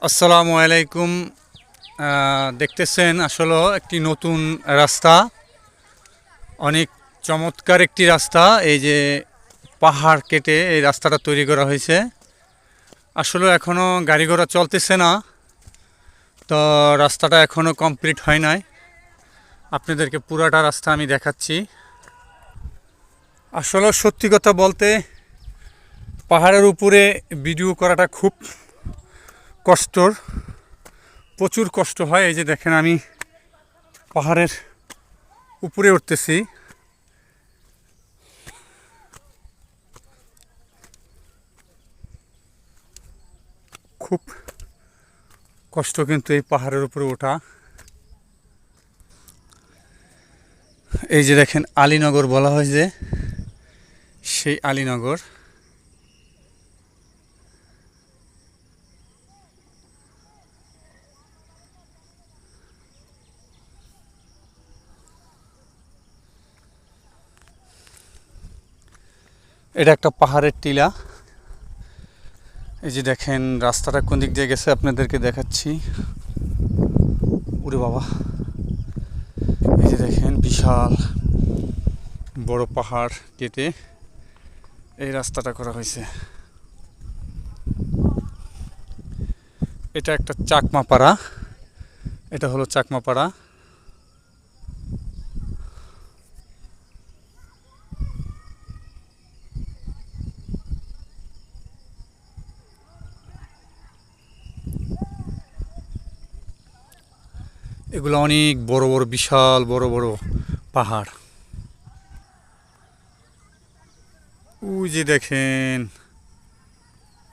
আসসালামু আলাইকুম। দেখতেছেন আসলে একটি নতুন রাস্তা, অনেক চমৎকার একটি রাস্তা। এই যে পাহাড় কেটে এই রাস্তাটা তৈরি করা হয়েছে। আসলে এখনও গাড়ি ঘোড়া চলতেছে না, তো রাস্তাটা এখনও কমপ্লিট হয় নাই। আপনাদেরকে পুরাটা রাস্তা আমি দেখাচ্ছি। আসলে সত্যি কথা বলতে পাহাড়ের উপরে ভিডিও করাটা খুব কষ্টর, প্রচুর কষ্ট হয়। এই যে দেখেন আমি পাহাড়ের উপরে উঠতেছি। খুব কষ্ট কিন্তু এই পাহাড়ের উপরে ওঠা। এই যে দেখেন আলীনগর বলা হয় যে, সেই আলীনগর। এটা একটা পাহাড়ের টিলা। এই যে দেখেন রাস্তাটা কোন দিক দিয়ে গেছে আপনাদেরকে দেখাচ্ছি। ওরে বাবা, এই যে দেখেন বিশাল বড় পাহাড় কেটে এই রাস্তাটা করা হয়েছে। এটা একটা চাকমাপাড়া, এটা হলো চাকমাপাড়া। এগুলো অনেক বড় বড়, বিশাল বড় বড় পাহাড়। ওই যে দেখেন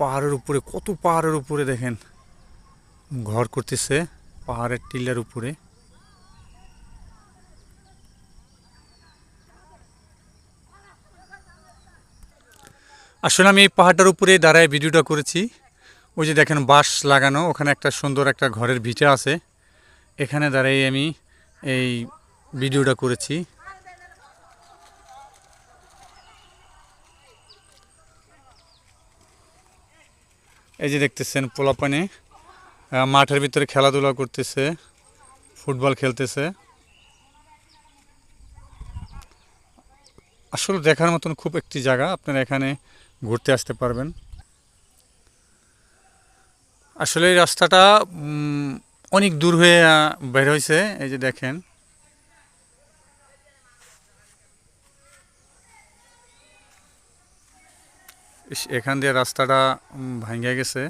পাহাড়ের উপরে, কত পাহাড়ের উপরে দেখেন ঘর করতেছে পাহাড়ের টিলার উপরে। আসলে আমি এই পাহাড়টার উপরে দাঁড়ায় ভিডিওটা করেছি। ওই যে দেখেন বাঁশ লাগানো, ওখানে একটা সুন্দর একটা ঘরের ভিটা আছে, এখানে দাঁড়াই আমি এই ভিডিওটা করেছি। এই যে দেখতেছেন পোলাপানে মাঠের ভিতরে খেলাধুলা করতেছে, ফুটবল খেলতেছে। আসলে দেখার মতন খুব একটি জায়গা, আপনারা এখানে ঘুরতে আসতে পারবেন। আসলে এই রাস্তাটা অনেক দূর হয়ে বের হয়েছে। এই যে দেখেন এখান দিয়ে রাস্তাটা ভাঙে গেছে।